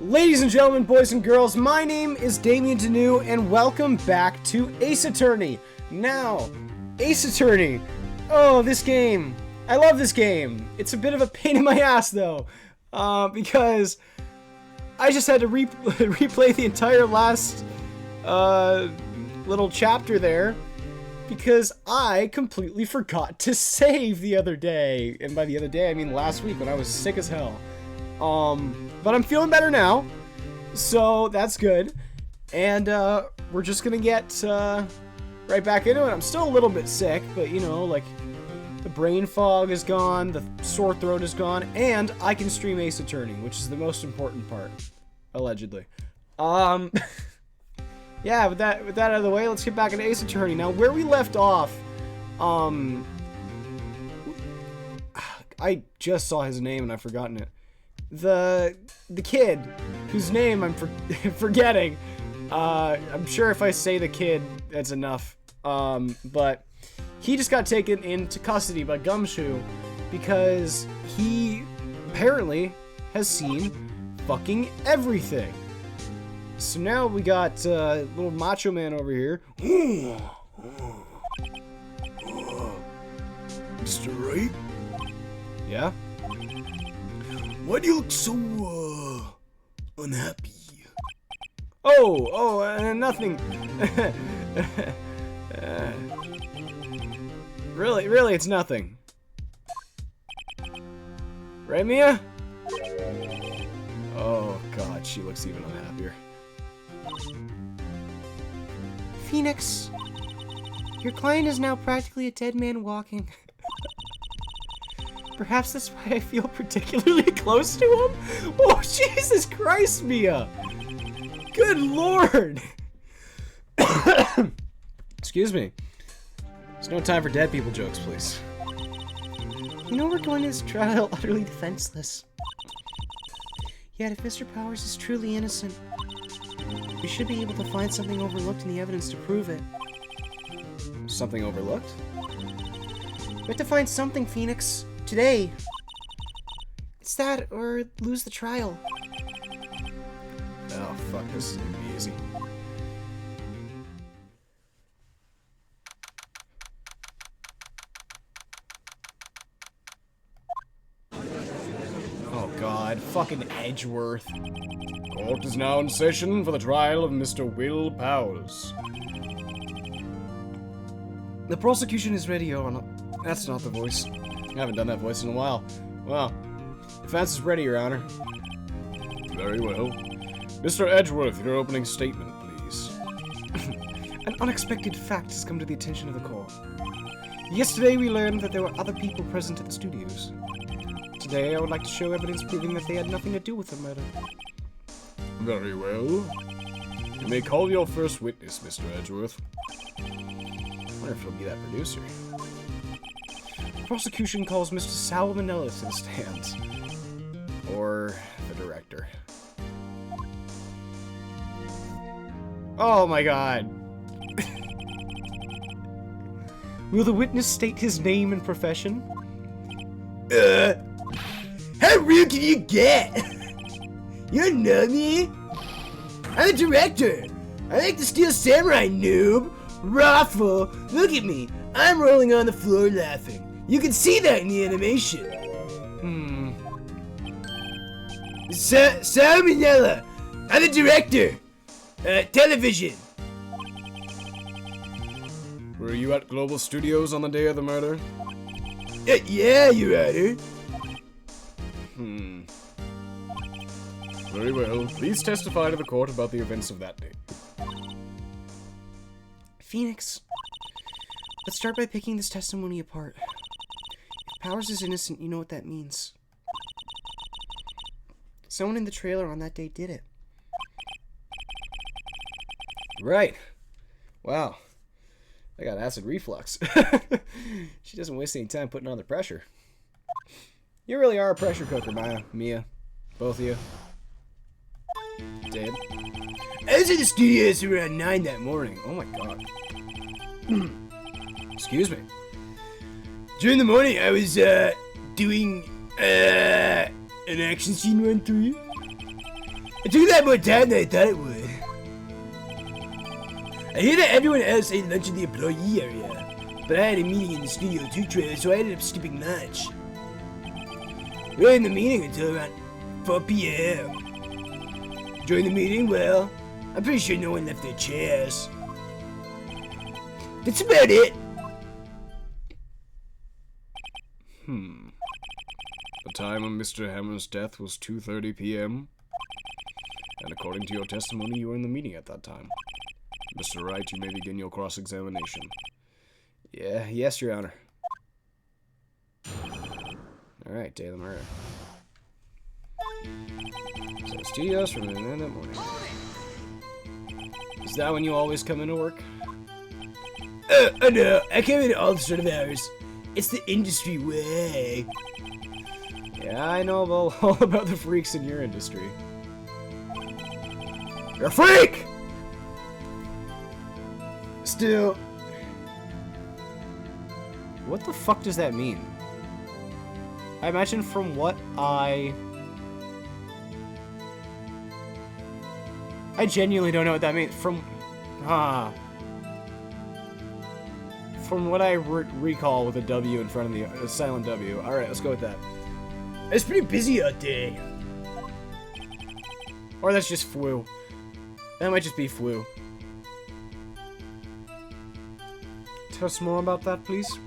Ladies and gentlemen, boys and girls, my name is Damian Danu, and welcome back to Ace Attorney. Now, Ace Attorney. Oh, this game. I love this game. It's a bit of a pain in my ass, though, because I just had to replay the entire last little chapter there, because I completely forgot to save the other day. And by the other day, I mean last week when I was sick as hell. But I'm feeling better now, so that's good. And we're just gonna get right back into it. I'm still a little bit sick, but you know, like, the brain fog is gone, the sore throat is gone, and I can stream Ace Attorney, which is the most important part, allegedly. Yeah, with that out of the way, let's get back into Ace Attorney. Now, where we left off, I just saw his name and I've forgotten it. The kid, whose name I'm forgetting. I'm sure if I say the kid, that's enough. But he just got taken into custody by Gumshoe because he apparently has seen fucking everything. So now we got little macho man over here. Mr. Right? Yeah? Why do you look so, unhappy? Nothing. Really, it's nothing. Right, Mia? Oh, God, she looks even unhappier. Phoenix, your client is now practically a dead man walking. Perhaps that's why I feel particularly close to him? Oh, Jesus Christ, Mia! Good Lord! Excuse me. There's no time for dead people jokes, please. You know we're going to this trial utterly defenseless. Yet if Mr. Powers is truly innocent, we should be able to find something overlooked in the evidence to prove it. Something overlooked? We have to find something, Phoenix. Today. It's that, or lose the trial. Oh, fuck, this is gonna be easy. Oh, God, fucking Edgeworth. Court is now in session for the trial of Mr. Will Powers. The prosecution is ready, Your Honor. That's not the voice. I haven't done that voice in a while. Well, defense is ready, Your Honor. Very well. Mr. Edgeworth, your opening statement, please. An unexpected fact has come to the attention of the court. Yesterday we learned that there were other people present at the studios. Today I would like to show evidence proving that they had nothing to do with the murder. Very well. You may call your first witness, Mr. Edgeworth. I wonder if he'll be that producer. Prosecution calls Mr. Salmonella to the stand. Or the director. Oh my God. Will the witness state his name and profession? How real can you get? You don't know me? I'm the director. I like the Steel Samurai, noob. Raffle, look at me. I'm rolling on the floor laughing. You can see that in the animation. Salmonella. I'm the director. Television. Were you at Global Studios on the day of the murder? Yeah, Your Honor. Very well. Please testify to the court about the events of that day. Phoenix, let's start by picking this testimony apart. If Powers is innocent, you know what that means. Someone in the trailer on that day did it. Right. Wow. I got acid reflux. She doesn't waste any time putting on the pressure. You really are a pressure cooker, Mia. Both of you. Dead. I was at the studios around 9 that morning. Oh my God. Excuse me. During the morning, I was, doing, an action scene run through. It took that more time than I thought it would. I hear that everyone else ate lunch in the employee area, but I had a meeting in the Studio 2 trailer, so I ended up skipping lunch. We were in the meeting until around 4 p.m. During the meeting, well, I'm pretty sure no one left their chairs. That's about it. The time of Mr. Hammer's death was 2:30 p.m. And according to your testimony, you were in the meeting at that time. Mr. Wright, you may begin your cross-examination. Yes, Your Honor. Alright, day of the murder. So, studios from the end of that morning. Is that when you always come into work? No, I come in all sort of hours. It's the industry way. Yeah, I know all about the freaks in your industry. You're a freak! Still. What the fuck does that mean? I imagine from what I genuinely don't know what that means. From what I recall with a W in front of the silent W. Alright, let's go with that. It's pretty busy out there. Or that's just flu. That might just be flu. Tell us more about that, please.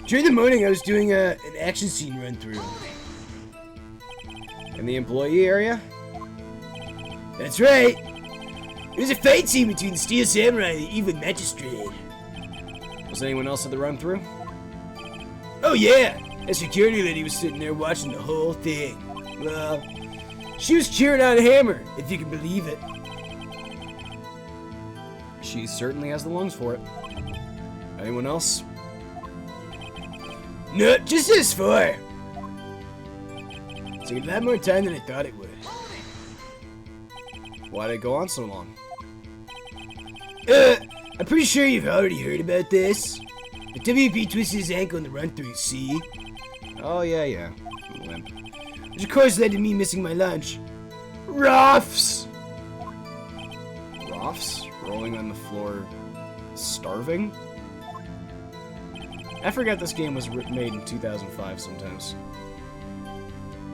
During the morning, I was doing an action scene run through. In the employee area? That's right. There was a fight scene between the Steel Samurai and the Evil Magistrate. Was anyone else at the run through? Oh yeah, a security lady was sitting there watching the whole thing. Well, she was cheering on Hammer, if you can believe it. She certainly has the lungs for it. Anyone else? No, just this far. It took a lot more time than I thought it would. Why did it go on so long? I'm pretty sure you've already heard about this. The WP twisted his ankle in the run-through, see? Oh, yeah. Limp. Which of course led to me missing my lunch. Ruffs! Roths? Rolling on the floor, starving? I forgot this game was made in 2005 sometimes.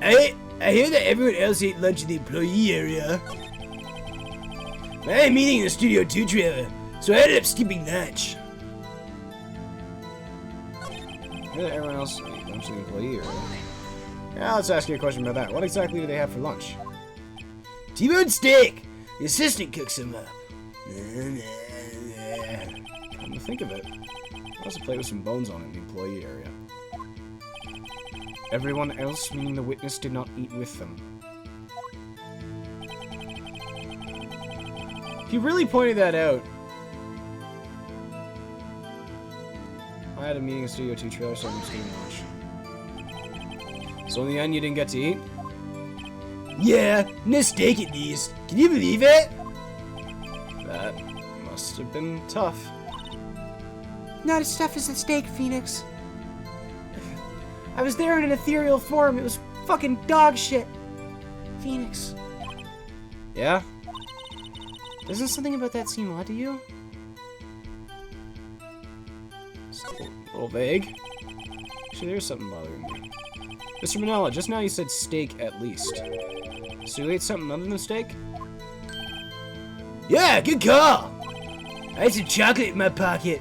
I hear that everyone else ate lunch in the employee area. I had a meeting in the Studio 2 trailer, so I ended up skipping lunch. Yeah, everyone else ate lunch in the employee area. Yeah, let's ask you a question about that. What exactly do they have for lunch? T-bone steak! The assistant cooks them up. Come to think of it, there was a plate with some bones on it in the employee area. Everyone else, meaning the witness, did not eat with them. If you really pointed that out. I had a meeting in Studio 2 trailer, so I'm just eating lunch. So in the end, you didn't get to eat? Yeah, no steak at least. Can you believe it? That must have been tough. Not as tough as the steak, Phoenix. I was there in an ethereal form. It was fucking dog shit. Phoenix. Yeah? Isn't something about that seem odd to you? It's a little vague. Actually, there's something bothering me. Mr. Manella, just now you said steak at least. So you ate something other than steak? Yeah, good call. I had some chocolate in my pocket.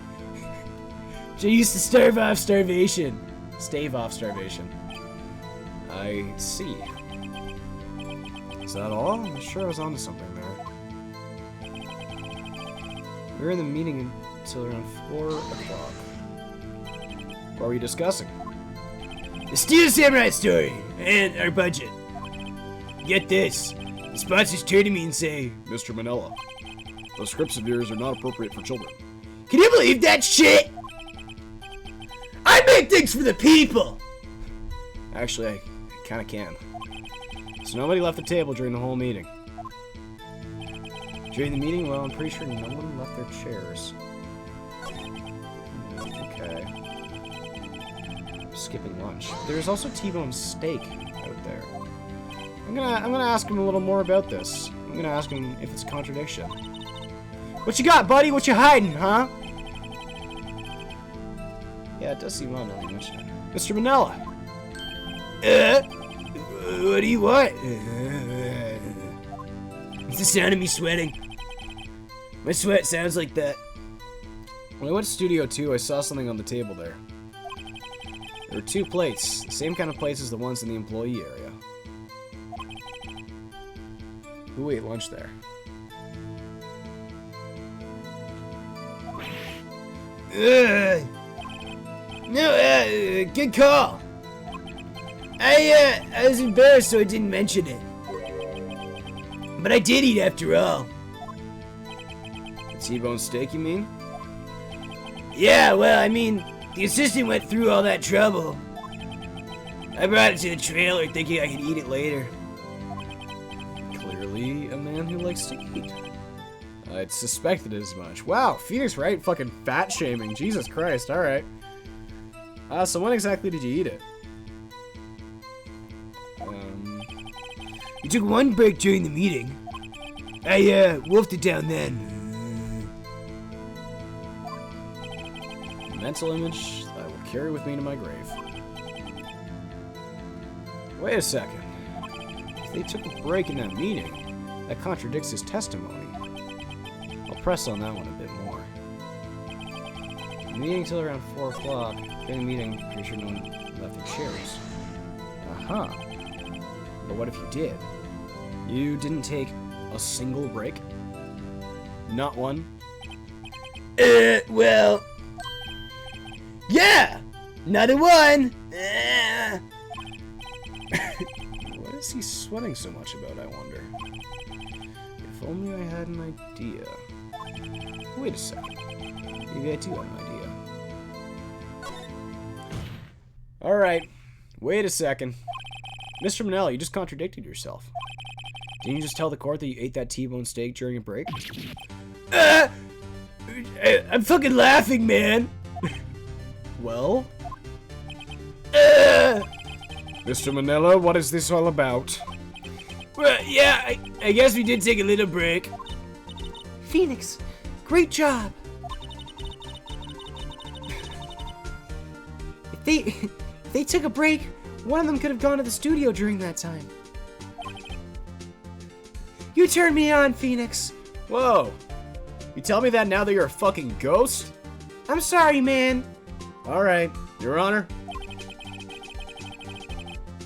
I used to stave off starvation. I see. Is that all? I'm sure I was onto something there. We were in the meeting until around 4 o'clock. What were you discussing? The Steel Samurai story and our budget. Get this. The sponsors turn to me and say, Mr. Manella, those scripts of yours are not appropriate for children. Can you believe that shit? I make things for the people! Actually, I kinda can. So nobody left the table during the whole meeting. During the meeting, well, I'm pretty sure no one left their chairs. Okay. Skipping lunch. There's also T-bone steak out there. I'm gonna ask him a little more about this. I'm gonna ask him if it's a contradiction. What you got, buddy? What you hiding, huh? Yeah, it does seem odd now that you mention it. Mr. Manella. What do you want? It's the sound of me sweating. My sweat sounds like that. When I went to Studio 2, I saw something on the table there. There were 2 plates, the same kind of plates as the ones in the employee area. Who ate lunch there? No, good call. I was embarrassed, so I didn't mention it. But I did eat after all. The T-bone steak, you mean? Yeah, well, I mean, the assistant went through all that trouble. I brought it to the trailer thinking I could eat it later. Clearly a man who likes to eat. I'd suspected as much. Wow, Phoenix Wright fucking fat shaming. Jesus Christ, alright. So when exactly did you eat it? We took one break during the meeting. I wolfed it down then. Mental image that I will carry with me to my grave. Wait a second. If they took a break in that meeting, that contradicts his testimony. I'll press on that one a bit more. The meeting till around 4 o'clock. During the meeting, pretty sure no one left their chairs. Uh-huh. But what if you did? You didn't take a single break? Not one? Well... Yeah! Another one! What is he sweating so much about, I wonder? If only I had an idea. Wait a second. Maybe I do have an idea. Alright. Wait a second. Mr. Manella, you just contradicted yourself. Didn't you just tell the court that you ate that T-bone steak during a break? I'm fucking laughing, man! Well? Mr. Manella, what is this all about? Well, yeah, I guess we did take a little break. Phoenix, great job. If they took a break, one of them could have gone to the studio during that time. You turned me on, Phoenix. Whoa. You tell me that now that you're a fucking ghost? I'm sorry, man. Alright, Your Honor.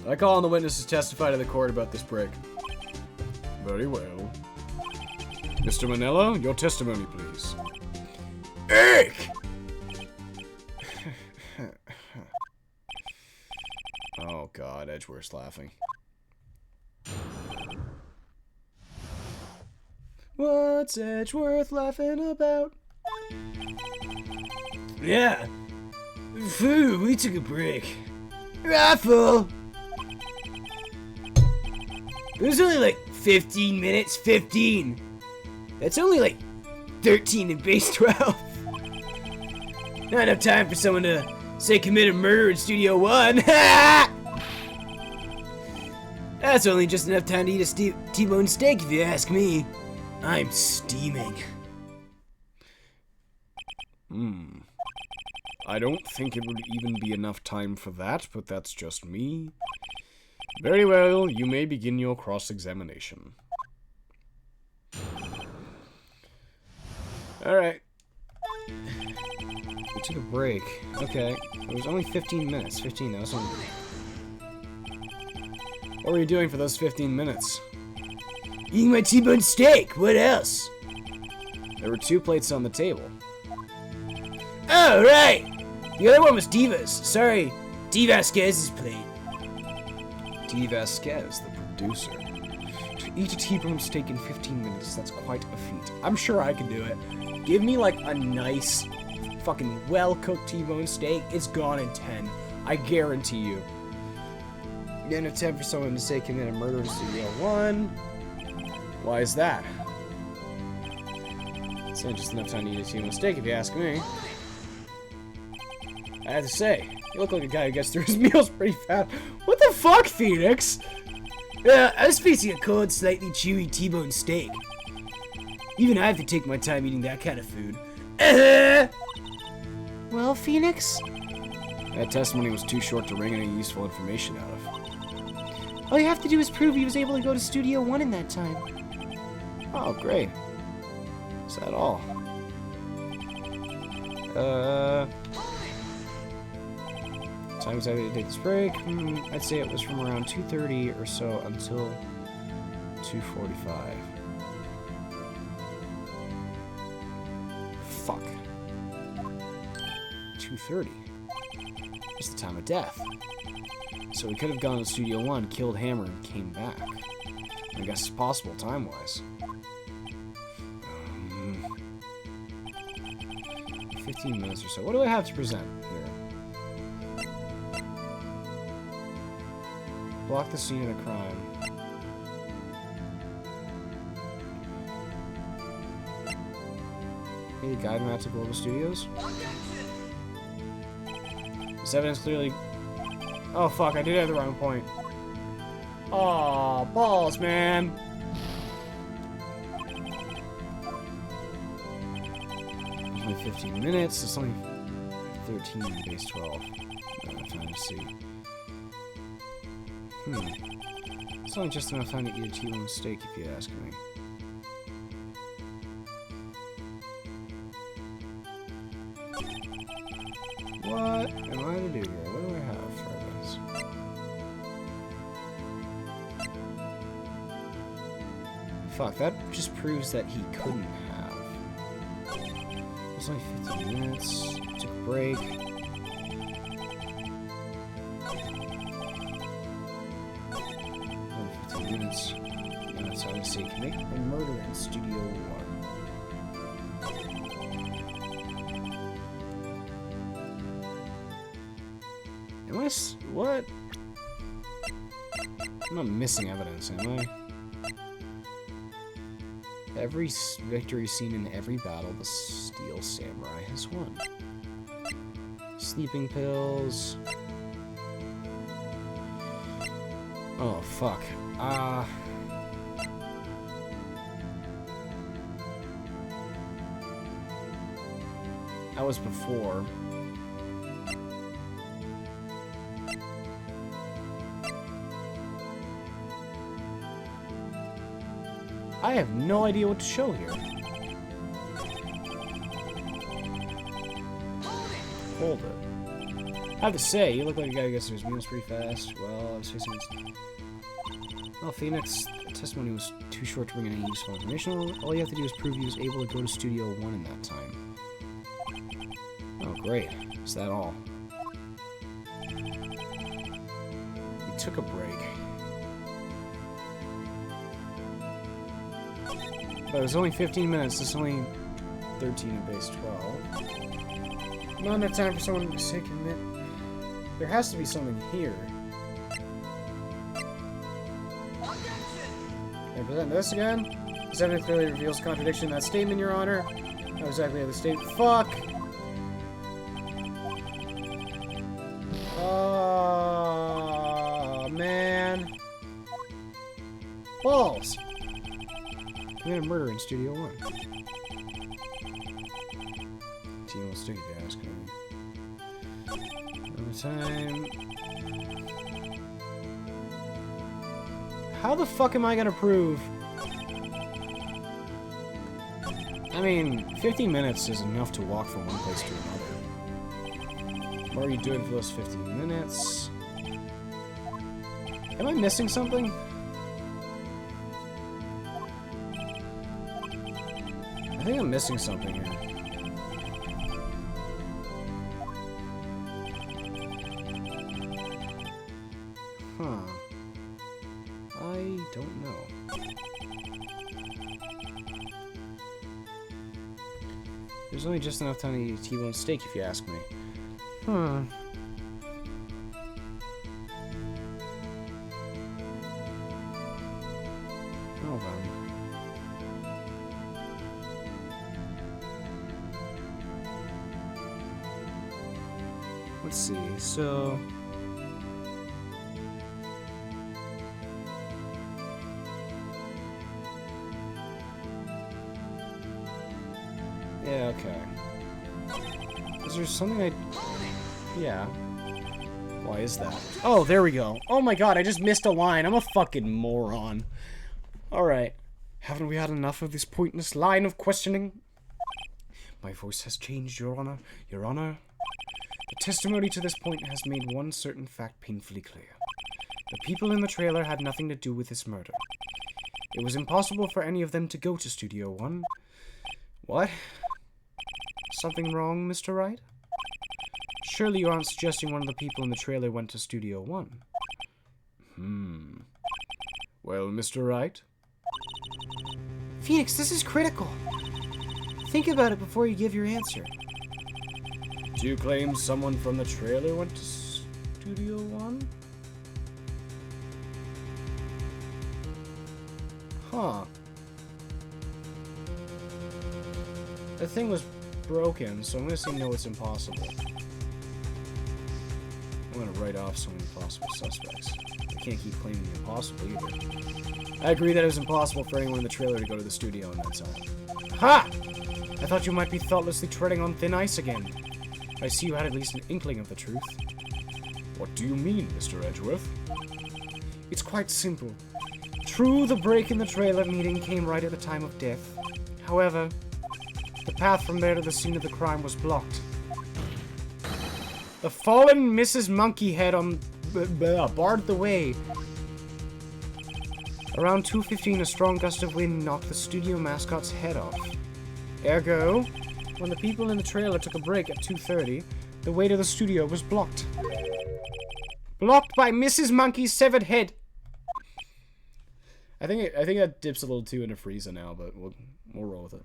I call on the witness to testify to the court about this break. Very well. Mr. Manella, your testimony, please. Eek! Oh god, Edgeworth's laughing. What's Edgeworth laughing about? Yeah. Phew, we took a break. Raffle! It was only like 15 minutes. 15! That's only like 13 in base 12. Not enough time for someone to say committed murder in Studio 1. That's only just enough time to eat a T-bone steak if you ask me. I'm steaming. I don't think it would even be enough time for that, but that's just me. Very well, you may begin your cross-examination. Alright. We took a break. Okay. It was only 15 minutes. 15, that was only... What were you doing for those 15 minutes? Eating my T-bone steak. What else? There were 2 plates on the table. Oh, right. The other one was Diva's. Sorry, D. Vasquez's plate. D. Vasquez, the producer. To eat a T-bone steak in 15 minutes, that's quite a feat. I'm sure I can do it. Give me, like, a nice, fucking well-cooked T-bone steak. It's gone in 10. I guarantee you. Then it's time for someone to say committed murder in Studio 1. Why is that? It's not just enough time to eat a T-bone steak, if you ask me. I have to say, you look like a guy who gets through his meals pretty fast. What the fuck, Phoenix? I was facing a cold, slightly chewy T-bone steak. Even I have to take my time eating that kind of food. Well, Phoenix? That testimony was too short to wring any useful information out of. All you have to do is prove he was able to go to Studio 1 in that time. Oh, great. Is that all? Time exactly to take this break? I'd say it was from around 2:30 or so until 2:45. Fuck. 2:30. It's the time of death. So we could have gone to Studio 1, killed Hammer, and came back. I guess it's possible time-wise. 15 minutes or so. What do I have to present here? Block the scene of the crime. Hey, guide map to Global Studios. This evidence clearly... Oh, fuck, I did it at the wrong point. Aw, balls, man. It's only 15 minutes. It's only 13 in base 12. Not enough time to see. It's only just enough time to eat a T-bone steak, if you ask me. What am I to do here? What do I have for this? Fuck, that just proves that he couldn't have. It's only 15 minutes. Took a break. Only 15 minutes. Now that's how to say commit a murder in Studio 1. What? I'm not missing evidence, am I? Every victory seen in every battle, the Steel Samurai has won. Sleeping pills. Oh, fuck. That was before. I have no idea what to show here. Hold it. I have to say, you look like a guy who gets to his meals pretty fast. Well, I was facing this. Well, Phoenix, the testimony was too short to bring any useful information. All you have to do is prove he was able to go to Studio 1 in that time. Oh, great. Is that all? He took a break. But it was only 15 minutes. This is only 13 in base 12. Not enough time for someone to say commit. There has to be something here. Can I present this again? This evidence clearly reveals contradiction in that statement, Your Honor. Not exactly how the state. Fuck! Oh, man. Balls! Committed murder in Studio 1. Team will stick if you ask me. Another time. How the fuck am I gonna prove? I mean, 15 minutes is enough to walk from one place to another. What are you doing for those 15 minutes? Am I missing something? I think I'm missing something here. Huh. I don't know. There's only just enough time to eat a T-bone steak, if you ask me. Huh. Hold on. Let's see, so... Yeah, okay. Is there something I... Yeah. Why is that? Oh, there we go. Oh my god, I just missed a line. I'm a fucking moron. Alright. Haven't we had enough of this pointless line of questioning? My voice has changed, Your Honor. Your Honor. The testimony to this point has made one certain fact painfully clear. The people in the trailer had nothing to do with this murder. It was impossible for any of them to go to Studio One. What? Something wrong, Mr. Wright? Surely you aren't suggesting one of the people in the trailer went to Studio One. Well, Mr. Wright? Phoenix, this is critical. Think about it before you give your answer. Do you claim someone from the trailer went to Studio One? Huh. The thing was broken, so I'm gonna say no, it's impossible. I'm gonna write off so many possible suspects. I can't keep claiming the impossible either. I agree that it was impossible for anyone in the trailer to go to the studio in that time. Ha! I thought you might be thoughtlessly treading on thin ice again. I see you had at least an inkling of the truth. What do you mean, Mr. Edgeworth? It's quite simple. True, the break in the trailer meeting came right at the time of death. However, the path from there to the scene of the crime was blocked. The fallen Mrs. Monkeyhead barred the way. Around 2:15, a strong gust of wind knocked the studio mascot's head off. Ergo, when the people in the trailer took a break at 2:30, the way to the studio was blocked. Blocked by Mrs. Monkey's severed head. I think that dips a little too into Frieza now, but we'll roll with it.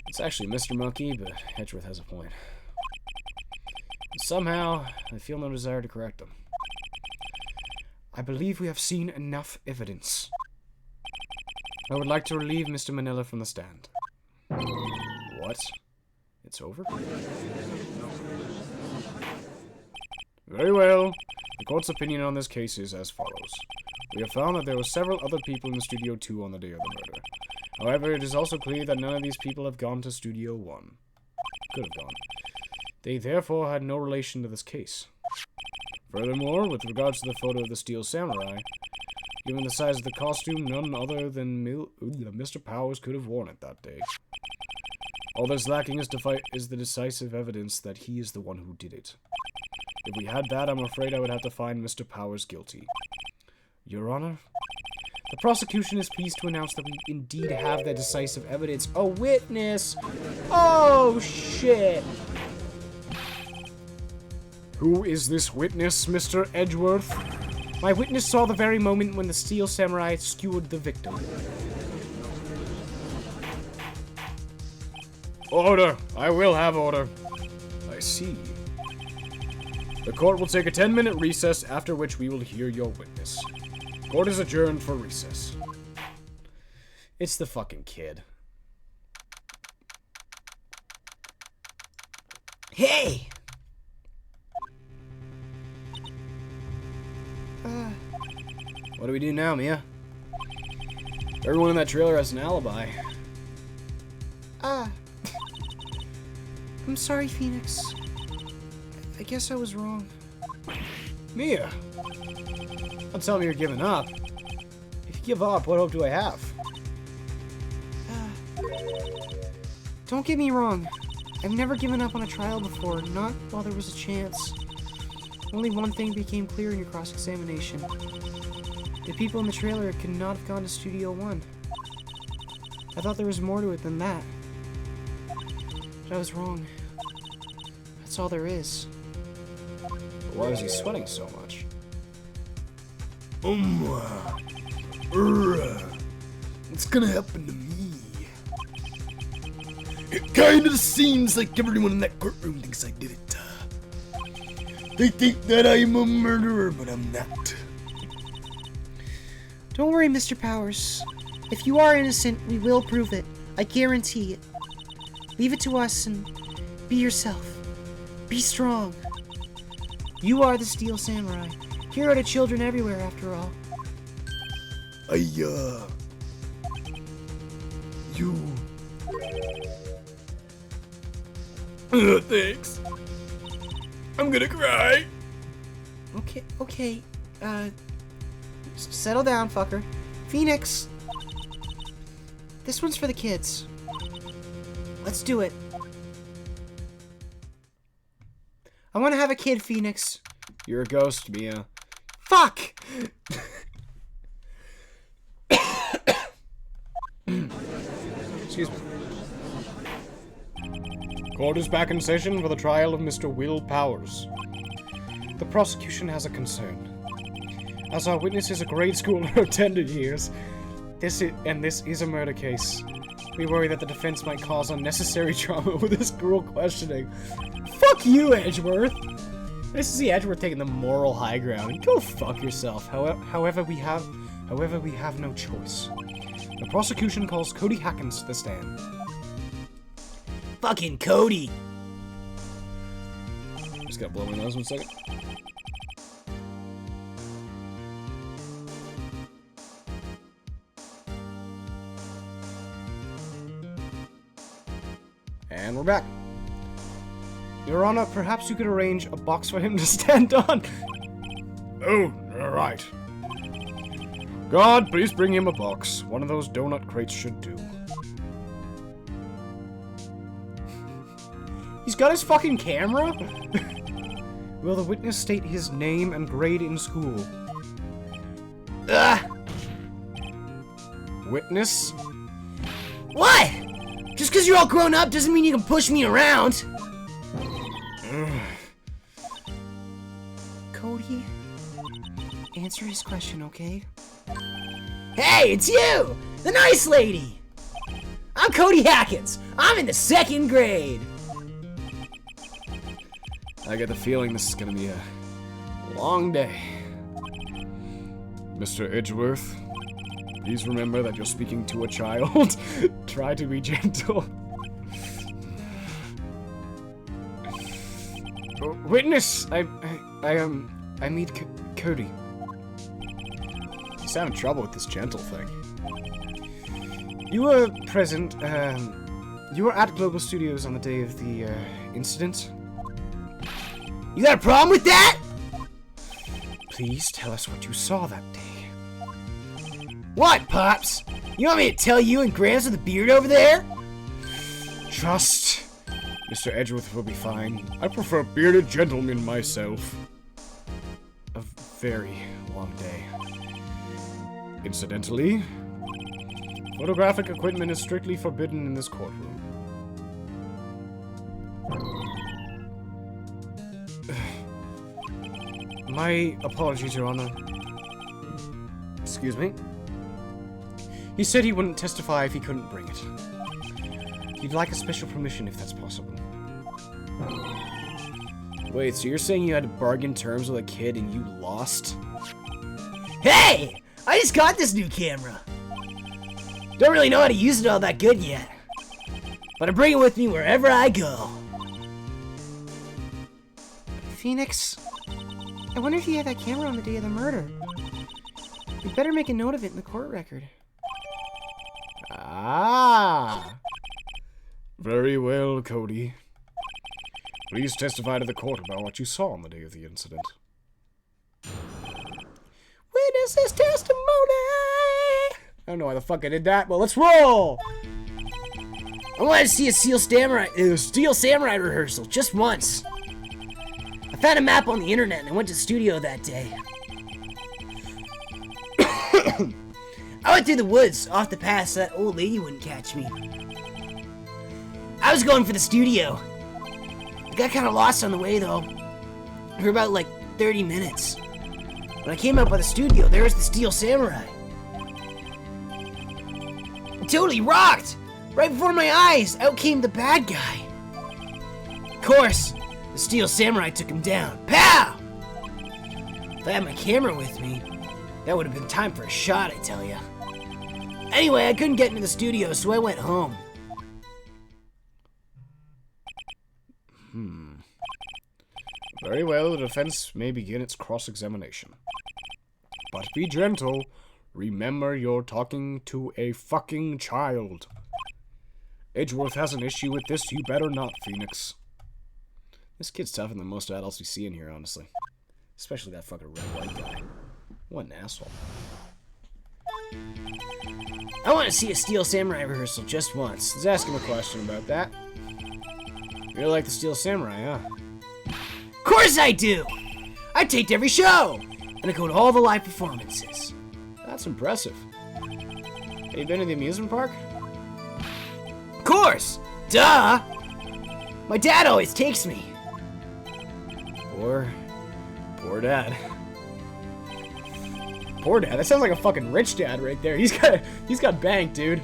It's actually Mr. Monkey, but Edgeworth has a point. Somehow, I feel no desire to correct him. I believe we have seen enough evidence. I would like to relieve Mr. Manila from the stand. What? It's over? Very well. The court's opinion on this case is as follows. We have found that there were several other people in Studio 2 on the day of the murder. However, it is also clear that none of these people have gone to Studio 1. Could have gone. They therefore had no relation to this case. Furthermore, with regards to the photo of the Steel Samurai, given the size of the costume, none other than Mr. Powers could have worn it that day. All that's lacking is the decisive evidence that he is the one who did it. If we had that, I'm afraid I would have to find Mr. Powers guilty. Your Honor, the prosecution is pleased to announce that we indeed have the decisive evidence. A witness! Oh, shit! Who is this witness, Mr. Edgeworth? My witness saw the very moment when the Steel Samurai skewered the victim. Order! I will have order. I see. The court will take a 10-minute recess, after which we will hear your witness. Court is adjourned for recess. It's the fucking kid. Hey! What do we do now, Mia? Everyone in that trailer has an alibi. I'm sorry, Phoenix. I guess I was wrong. Mia! Don't tell me you're giving up. If you give up, what hope do I have? Don't get me wrong. I've never given up on a trial before, not while there was a chance. Only one thing became clear in your cross-examination. The people in the trailer could not have gone to Studio 1. I thought there was more to it than that. But I was wrong. That's all there is. But why was he sweating so much? What's gonna happen to me? It kinda seems like everyone in that courtroom thinks I did it. They think that I'm a murderer, but I'm not. Don't worry, Mr. Powers. If you are innocent, we will prove it. I guarantee it. Leave it to us and be yourself. Be strong. You are the Steel Samurai. Hero to children everywhere, after all. You Thanks. I'm gonna cry. Okay. Settle down, fucker. Phoenix! This one's for the kids. Let's do it. I want to have a kid, Phoenix. You're a ghost, Mia. Fuck! Excuse me. Court is back in session for the trial of Mr. Will Powers. The prosecution has a concern. As our witness is a grade schooler of tender years, this is a murder case. We worry that the defense might cause unnecessary trauma with this cruel questioning. Fuck you, Edgeworth! Nice to see Edgeworth taking the moral high ground. Go fuck yourself. However, we have no choice. The prosecution calls Cody Hackins to the stand. Fucking Cody. Just gotta blow my nose 1 second. And we're back. Your Honor, perhaps you could arrange a box for him to stand on. Oh, alright. God, please bring him a box. One of those donut crates should do. He's got his fucking camera? Will the witness state his name and grade in school? Witness? What? Just because you're all grown up doesn't mean you can push me around. Cody, answer his question, okay? Hey, it's you! The nice lady! I'm Cody Hackins. I'm in the 2nd grade. I get the feeling this is gonna be a long day. Mr. Edgeworth, please remember that you're speaking to a child. Try to be gentle. Witness! I meet Cody. He's having trouble with this gentle thing. You were present, you were at Global Studios on the day of the, incident. You got a problem with that? Please tell us what you saw that day. What, Pops? You want me to tell you and Gramps with the beard over there? Trust. Mr. Edgeworth will be fine. I prefer bearded gentlemen myself. A very long day. Incidentally, photographic equipment is strictly forbidden in this courtroom. My apologies, Your Honor. Excuse me? He said he wouldn't testify if he couldn't bring it. He'd like a special permission if that's possible. Wait, so you're saying you had to bargain terms with a kid and you lost? Hey! I just got this new camera. Don't really know how to use it all that good yet. But I bring it with me wherever I go. Phoenix, I wonder if you had that camera on the day of the murder. You better make a note of it in the court record. Ah! Very well, Cody. Please testify to the court about what you saw on the day of the incident. Witness's testimony! I don't know why the fuck I did that, but let's roll! I wanted to see a Steel Samurai rehearsal just once. I found a map on the internet and I went to the studio that day. I went through the woods off the path so that old lady wouldn't catch me. I was going for the studio. I got kind of lost on the way though. For about like 30 minutes. When I came up by the studio, there was the Steel Samurai. It totally rocked! Right before my eyes, out came the bad guy. Of course, the Steel Samurai took him down. Pow! If I had my camera with me, that would have been time for a shot, I tell ya. Anyway, I couldn't get into the studio, so I went home. Very well, the defense may begin its cross-examination. But be gentle. Remember, you're talking to a fucking child. Edgeworth has an issue with this, you better not, Phoenix. This kid's tougher than most adults we see in here, honestly. Especially that fucking red-white guy. What an asshole. I want to see a Steel Samurai rehearsal just once. Let's ask him a question about that. You're like the Steel Samurai, huh? Of course I do! I taped every show! And I go to all the live performances. That's impressive. Have you been to the amusement park? Of course! Duh! My dad always takes me. Poor dad. Poor dad. That sounds like a fucking rich dad right there. He's got bank, dude.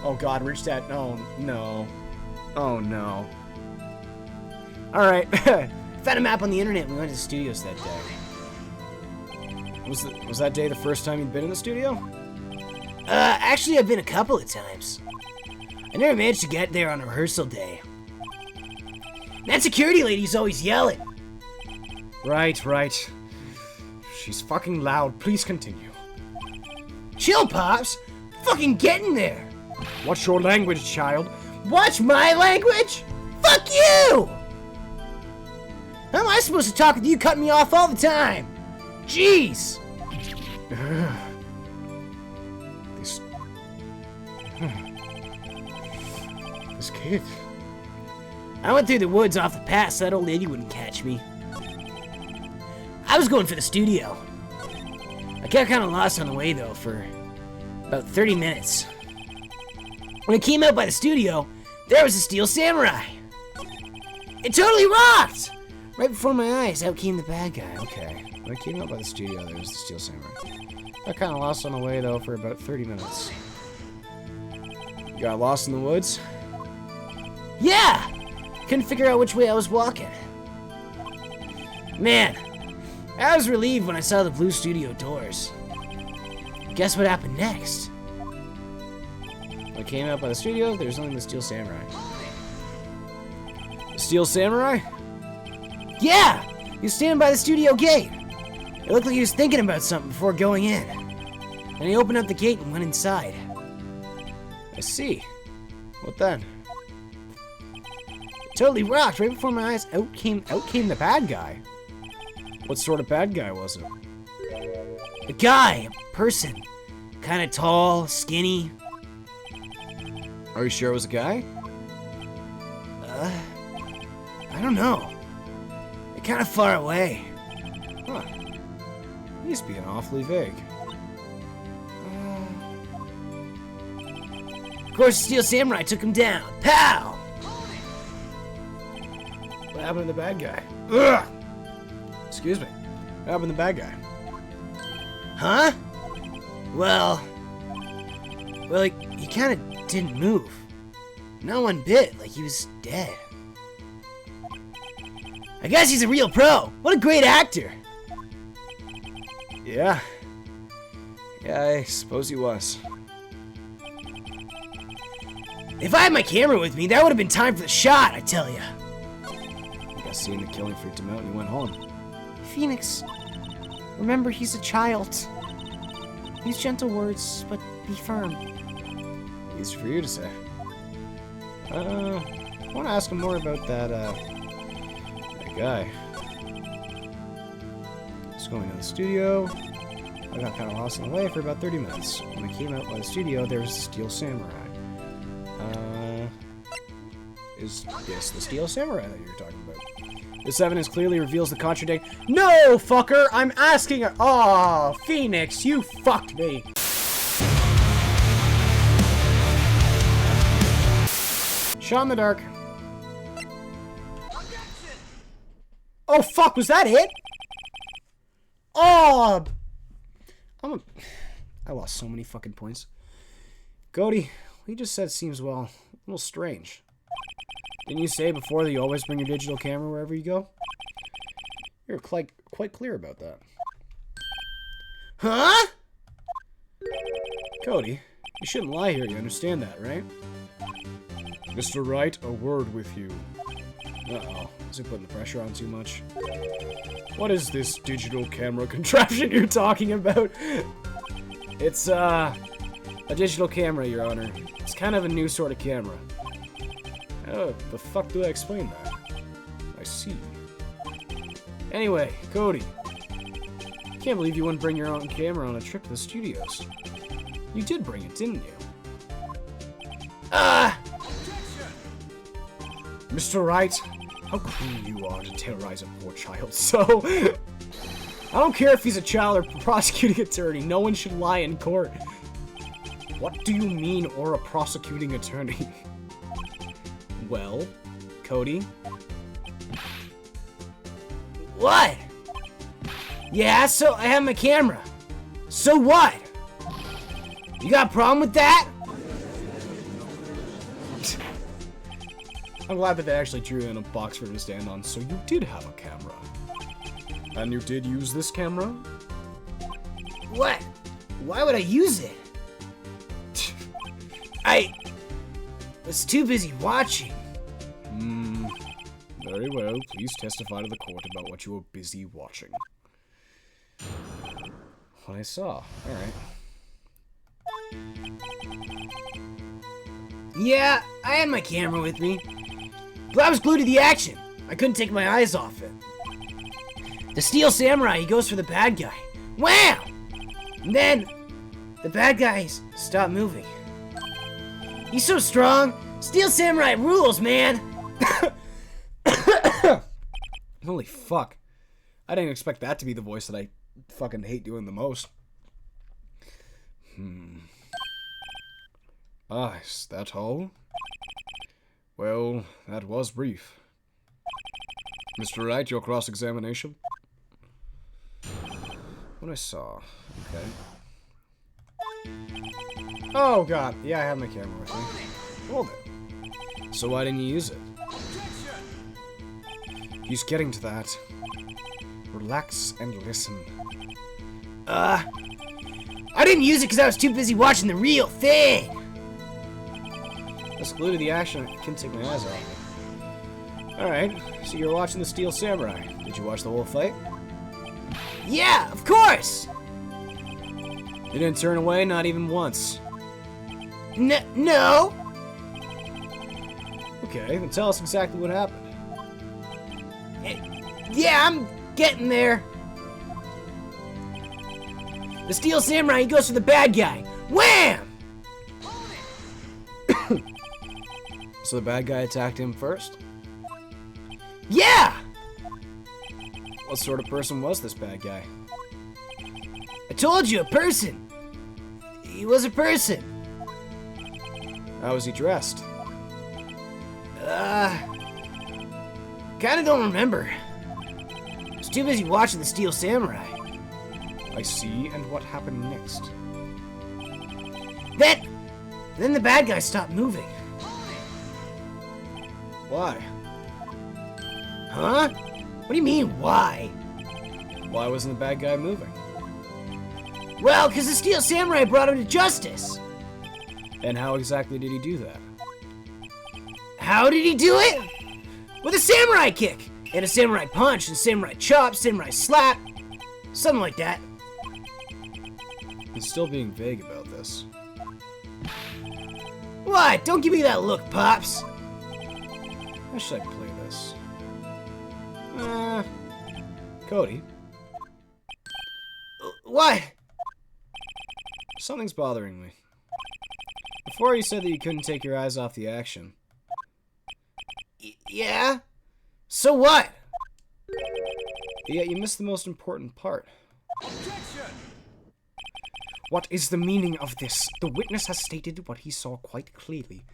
Oh god, rich dad. Oh no. Oh no. Alright. Found a map on the internet and we went to the studios that day. Was that day the first time you'd been in the studio? Actually I've been a couple of times. I never managed to get there on a rehearsal day. That security lady's always yelling. Right. She's fucking loud. Please continue. Chill, Pops. Fucking getting there. What's your language, child? What's my language? Fuck you! How am I supposed to talk with you cutting me off all the time? Jeez! This kid. I went through the woods off the pass so that old lady wouldn't catch me. I was going for the studio. I got kind of lost on the way though for about 30 minutes. When I came out by the studio, there was a Steel Samurai. It totally rocked! Right before my eyes, out came the bad guy. Okay. When I came out by the studio, there was the Steel Samurai. I kind of lost on the way though for about 30 minutes. You got lost in the woods? Yeah! Couldn't figure out which way I was walking. Man, I was relieved when I saw the blue studio doors. Guess what happened next? When I came out by the studio, there was only the Steel Samurai. The Steel Samurai? Yeah! He was standing by the studio gate. It looked like he was thinking about something before going in. And he opened up the gate and went inside. I see. What then? Totally rocked. Right before my eyes, out came the bad guy. What sort of bad guy was it? a guy, a person. Kind of tall, skinny. Are you sure it was a guy? I don't know. They're kind of far away. Huh. He's being awfully vague. Of course, the Steel Samurai took him down. Pow! What happened to the bad guy? Ugh! Excuse me. What happened to the bad guy? Huh? Well, he kind of didn't move. Not one bit, like he was dead. I guess he's a real pro. What a great actor. Yeah. Yeah, I suppose he was. If I had my camera with me, that would have been time for the shot, I tell ya. I guess seeing the killing freaked him out and he went home. Phoenix, remember he's a child. Use gentle words, but be firm. Easy for you to say. I want to ask him more about that guy. I was going to the studio. I got kind of lost on the way for about 30 minutes. When I came out by the studio, there was the Steel Samurai. Is this the Steel Samurai that you were talking about? This evidence clearly reveals the contradict. No, fucker! I'm asking her. Aw, Phoenix, you fucked me. Shot in the dark. Oh fuck, was that it? Oh, I lost so many fucking points. Cody, what you just said seems, well, a little strange. Didn't you say before that you always bring your digital camera wherever you go? You're quite clear about that. Huh? Cody, you shouldn't lie here, you understand that, right? Mr. Wright, a word with you. Uh-oh, is he putting the pressure on too much? What is this digital camera contraption you're talking about? It's, a digital camera, Your Honor. It's kind of a new sort of camera. How the fuck do I explain that? I see. Anyway, Cody. Can't believe you wouldn't bring your own camera on a trip to the studios. You did bring it, didn't you? Mr. Wright, how cruel you are to terrorize a poor child so. I don't care if he's a child or prosecuting attorney. No one should lie in court. What do you mean, or a prosecuting attorney? Well, Cody? What? Yeah, so I have my camera. So what? You got a problem with that? I'm glad that they actually drew in a box for him to stand on, so you did have a camera. And you did use this camera? What? Why would I use it? I was too busy watching. Very well. Please testify to the court about what you were busy watching. What I saw. Alright. Yeah, I had my camera with me. But I was glued to the action. I couldn't take my eyes off it. The Steel Samurai, he goes for the bad guy. Wham! And then, the bad guys stop moving. He's so strong. Steel Samurai rules, man. Holy fuck. I didn't expect that to be the voice that I fucking hate doing the most. Ah, is that all? Well, that was brief. Mr. Wright, your cross-examination? What I saw. Okay. Oh god, yeah, I have my camera with me. Hold it. So why didn't you use it? He's getting to that. Relax and listen. I didn't use it because I was too busy watching the real thing. Let's glue to the action. I can't take my eyes off it. Alright, so you're watching the Steel Samurai. Did you watch the whole fight? Yeah, of course. You didn't turn away, not even once. No. Okay, then tell us exactly what happened. Yeah, I'm getting there. The Steel Samurai, he goes for the bad guy. Wham! So the bad guy attacked him first? Yeah! What sort of person was this bad guy? I told you, a person. He was a person. How was he dressed? Kinda don't remember. I was too busy watching the Steel Samurai. I see, and what happened next? Then the bad guy stopped moving. Why? Huh? What do you mean, why? Why wasn't the bad guy moving? Well, because the Steel Samurai brought him to justice. And how exactly did he do that? How did he do it? With a samurai kick, and a samurai punch, and a samurai chop, samurai slap, something like that. He's still being vague about this. What? Don't give me that look, Pops. How should I play this? Cody, What? something's bothering me. Before you said that you couldn't take your eyes off the action. Yeah? So what? Yet you missed the most important part. What is the meaning of this? The witness has stated what he saw quite clearly.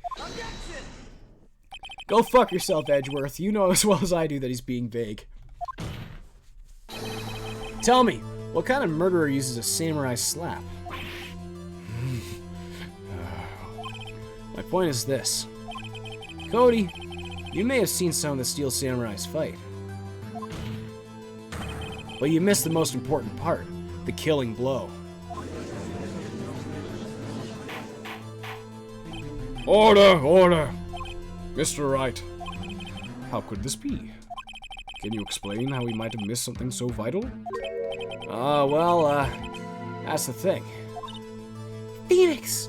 Go fuck yourself, Edgeworth. You know as well as I do that he's being vague. Tell me, what kind of murderer uses a samurai slap? My point is this. Cody, you may have seen some of the Steel Samurai's fight. But you missed the most important part, the killing blow. Order! Order! Mr. Wright. How could this be? Can you explain how we might have missed something so vital? That's the thing. Phoenix!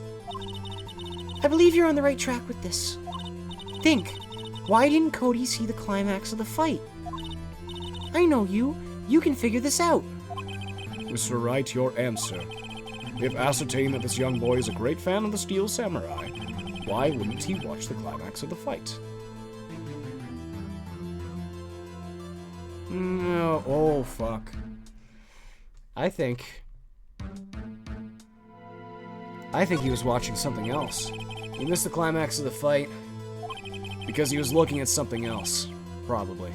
I believe you're on the right track with this. Think, why didn't Cody see the climax of the fight? I know you. You can figure this out. Mr. Wright, your answer. We have ascertained that this young boy is a great fan of the Steel Samurai. Why wouldn't he watch the climax of the fight? No. Oh, fuck. I think he was watching something else. He missed the climax of the fight because he was looking at something else. Probably.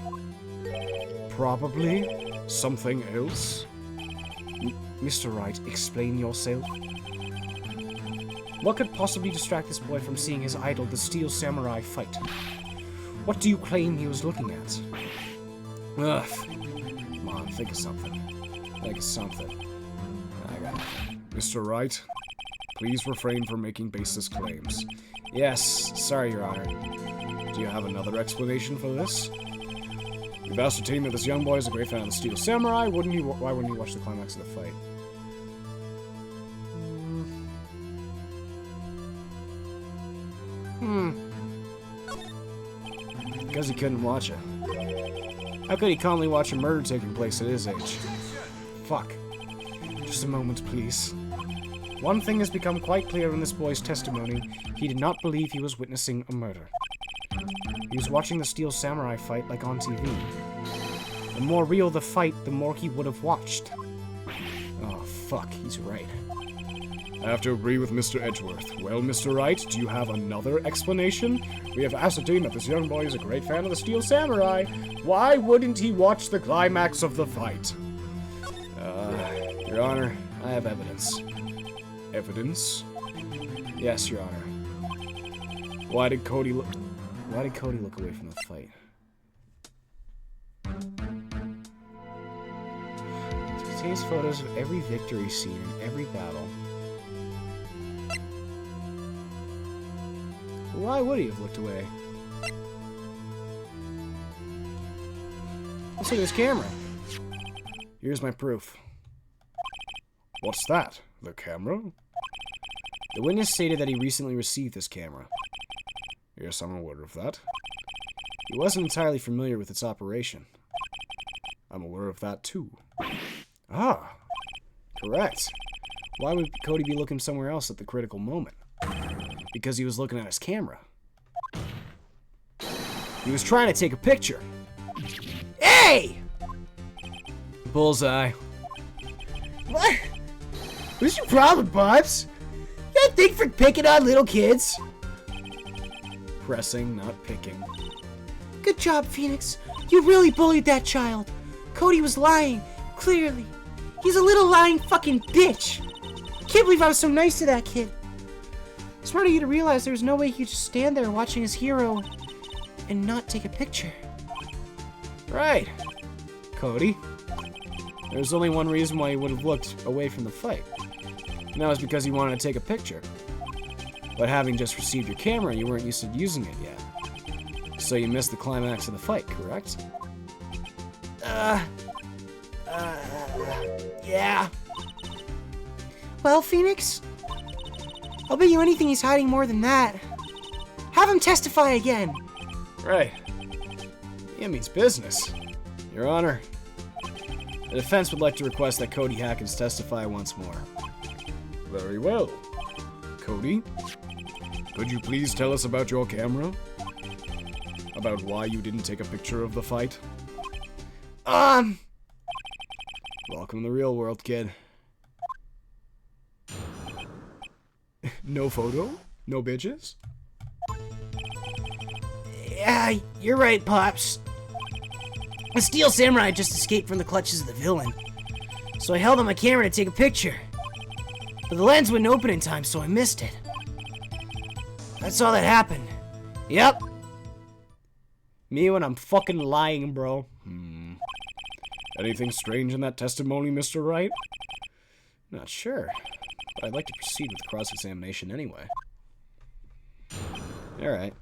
Probably? Something else? Mr. Wright, explain yourself. What could possibly distract this boy from seeing his idol, the Steel Samurai, fight? What do you claim he was looking at? Ugh. Come on, think of something. Think of something. I got it. Mr. Wright, please refrain from making baseless claims. Yes, sorry, Your Honor. Do you have another explanation for this? We've ascertained that this young boy is a great fan of the Steel Samurai. Why wouldn't he watch the climax of the fight? Because he couldn't watch it. How could he calmly watch a murder taking place at his age? Fuck. Just a moment, please. One thing has become quite clear in this boy's testimony. He did not believe he was witnessing a murder. He was watching the Steel Samurai fight like on TV. The more real the fight, the more he would have watched. Oh, fuck, he's right. I have to agree with Mr. Edgeworth. Well, Mr. Wright, do you have another explanation? We have ascertained that this young boy is a great fan of the Steel Samurai. Why wouldn't he watch the climax of the fight? Your Honor, I have evidence. Evidence? Yes, Your Honor. Why did Cody look away from the fight? It contains photos of every victory scene in every battle. Why would he have looked away? Let's look at his camera. Here's my proof. What's that? The camera? The witness stated that he recently received this camera. Yes, I'm aware of that. He wasn't entirely familiar with its operation. I'm aware of that too. Ah, correct. Why would Cody be looking somewhere else at the critical moment? Because he was looking at his camera. He was trying to take a picture. Hey! Bullseye. What? What's your problem, Pops? You got a thing for picking on little kids? Pressing, not picking. Good job, Phoenix. You really bullied that child. Cody was lying, clearly. He's a little lying fucking bitch. I can't believe I was so nice to that kid. Smart of you to realize there was no way he could just stand there watching his hero and not take a picture. Right. Cody. There's only one reason why he would have looked away from the fight. And that was because he wanted to take a picture. But having just received your camera, you weren't used to using it yet. So you missed the climax of the fight, correct? Yeah. Well, Phoenix, I'll bet you anything he's hiding more than that. Have him testify again. Right. It means business. Your Honor, the defense would like to request that Cody Hackins testify once more. Very well. Cody, could you please tell us about your camera? About why you didn't take a picture of the fight? Welcome to the real world, kid. No photo? No bitches? Yeah, you're right, Pops. The Steel Samurai just escaped from the clutches of the villain. So I held on my camera to take a picture. But the lens wouldn't open in time, so I missed it. That's all that happened. Yep. Me when I'm fucking lying, bro. Anything strange in that testimony, Mr. Wright? Not sure. But I'd like to proceed with the cross-examination anyway. Alright.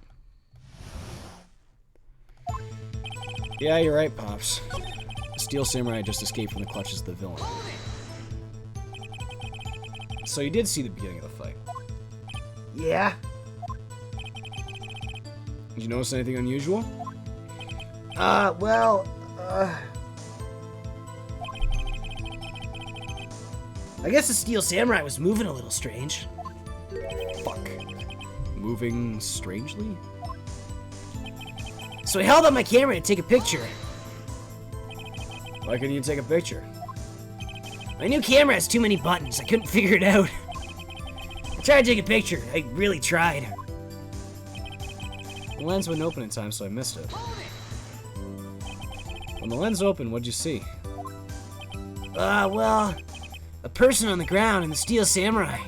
Yeah, you're right, Pops. The Steel Samurai just escaped from the clutches of the villain. So you did see the beginning of the fight. Yeah. Did you notice anything unusual? I guess the Steel Samurai was moving a little strange. Fuck. Moving strangely? So I held up my camera to take a picture. Why couldn't you take a picture? My new camera has too many buttons. I couldn't figure it out. I tried to take a picture. I really tried. The lens wouldn't open in time, so I missed it. When the lens opened, what'd you see? Well, a person on the ground and the Steel Samurai.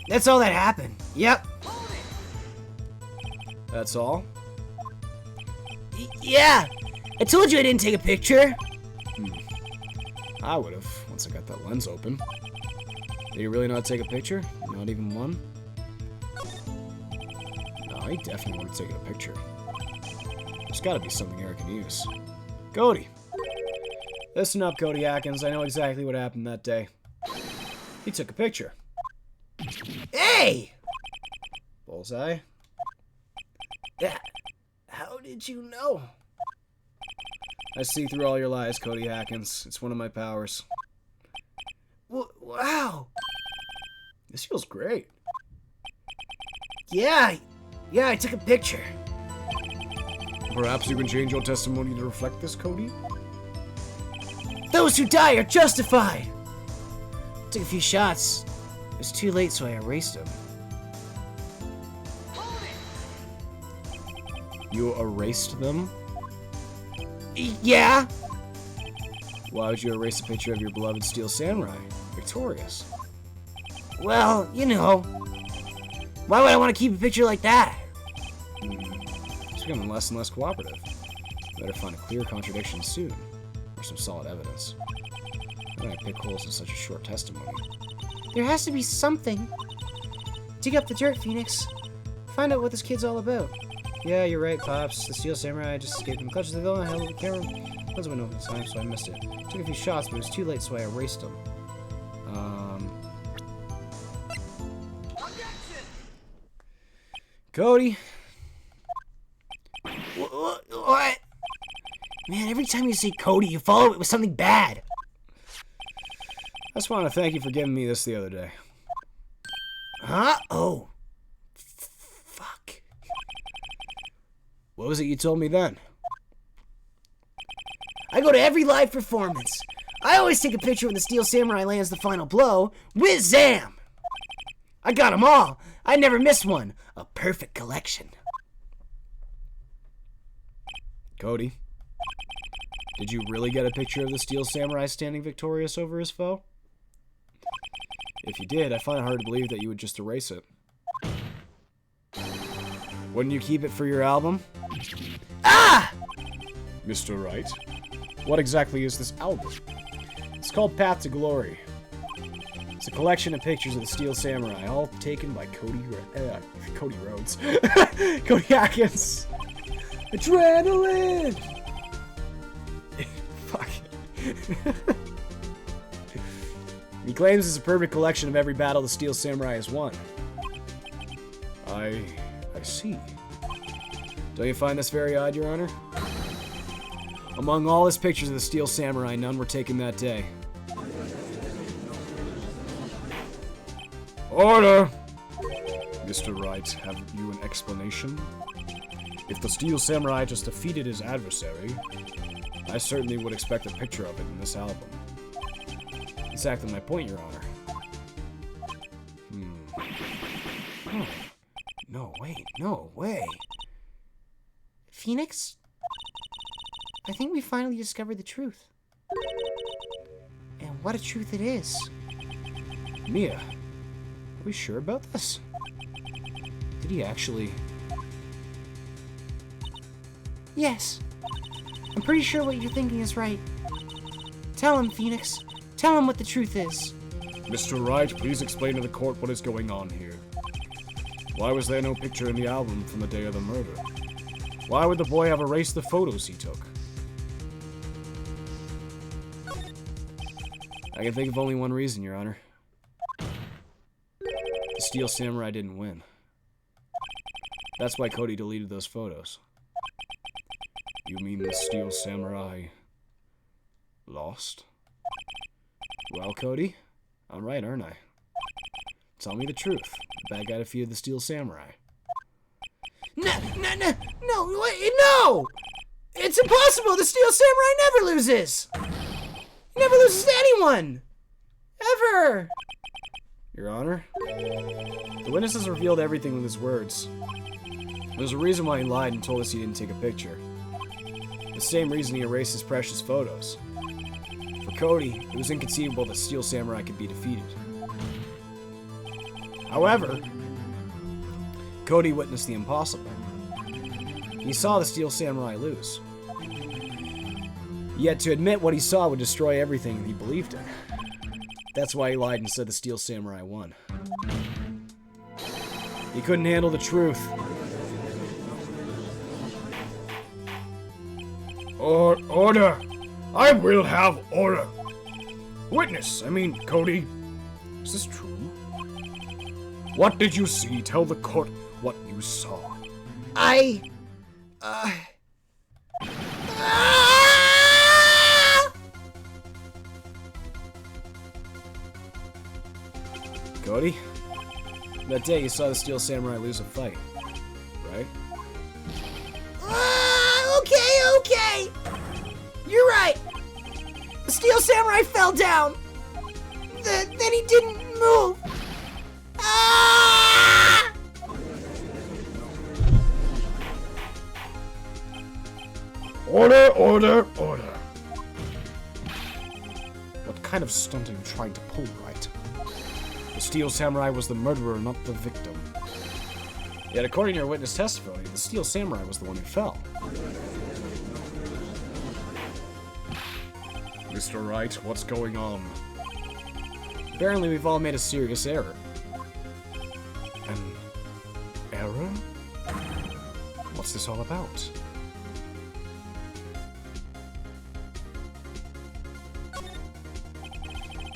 That's all that happened. Yep. That's all? Yeah. I told you I didn't take a picture. I would've, once I got that lens open. Did you really not take a picture? Not even one? No, I definitely would have taken a picture. There's gotta be something Eric can use. Cody! Listen up, Cody Atkins. I know exactly what happened that day. He took a picture. Hey! Bullseye? Yeah. How did you know? I see through all your lies, Cody Atkins. It's one of my powers. Wow. This feels great. Yeah, I took a picture. Perhaps you can change your testimony to reflect this, Cody? Those who die are justified. Took a few shots. It was too late, so I erased them. You erased them? Yeah? Why would you erase a picture of your beloved Steel Samurai, victorious? Well, you know. Why would I want to keep a picture like that? It's becoming less and less cooperative. Better find a clear contradiction soon, or some solid evidence. Why don't I pick holes in such a short testimony? There has to be something. Dig up the dirt, Phoenix. Find out what this kid's all about. Yeah, you're right, Pops. The Steel Samurai just escaped from the clutches of the villain. I held the camera. Lens went open this time, so I missed it. Took a few shots, but it was too late, so I erased them. Cody? What? Man, every time you say Cody, you follow it with something bad. I just want to thank you for giving me this the other day. Huh? Oh. Fuck. What was it you told me then? I go to every live performance. I always take a picture when the Steel Samurai lands the final blow. Whiz-zam! I got them all. I never miss one. A perfect collection. Cody, did you really get a picture of the Steel Samurai standing victorious over his foe? If you did, I find it hard to believe that you would just erase it. Wouldn't you keep it for your album? Ah! Mr. Wright, what exactly is this album? It's called Path to Glory. It's a collection of pictures of the Steel Samurai, all taken by Cody Rhodes. Cody Atkins. Adrenaline! Fuck. He claims it's a perfect collection of every battle the Steel Samurai has won. I see. Don't you find this very odd, Your Honor? Among all his pictures of the Steel Samurai, none were taken that day. Order! Mr. Wright, have you an explanation? If the Steel Samurai just defeated his adversary, I certainly would expect a picture of it in this album. Exactly my point, Your Honor. Oh. No way. Phoenix? I think we finally discovered the truth. And what a truth it is. Mia, are we sure about this? Did he actually... Yes. I'm pretty sure what you're thinking is right. Tell him, Phoenix. Tell him what the truth is. Mr. Wright, please explain to the court what is going on here. Why was there no picture in the album from the day of the murder? Why would the boy have erased the photos he took? I can think of only one reason, Your Honor. The Steel Samurai didn't win. That's why Cody deleted those photos. You mean the Steel Samurai lost? Well, Cody, I'm right, aren't I? Tell me the truth. The bad guy defeated the Steel Samurai. No! It's impossible! The Steel Samurai never loses! He never loses to anyone! Ever! Your Honor, the witnesses revealed everything with his words. There's a reason why he lied and told us he didn't take a picture. The same reason he erased his precious photos. For Cody, it was inconceivable that Steel Samurai could be defeated. However, Cody witnessed the impossible. He saw the Steel Samurai lose. Yet to admit what he saw would destroy everything he believed in. That's why he lied and said the Steel Samurai won. He couldn't handle the truth. Order! I will have order! Witness, Cody, is this true? What did you see? Tell the court what you saw. Cody, that day you saw the Steel Samurai lose a fight, right? Okay. You're right. The Steel Samurai fell down. Then he didn't move. Ah! Order! What kind of stunt are you trying to pull, right? The Steel Samurai was the murderer, not the victim. Yet according to your witness testimony, the Steel Samurai was the one who fell. Mr. Wright, what's going on? Apparently we've all made a serious error. An error? What's this all about?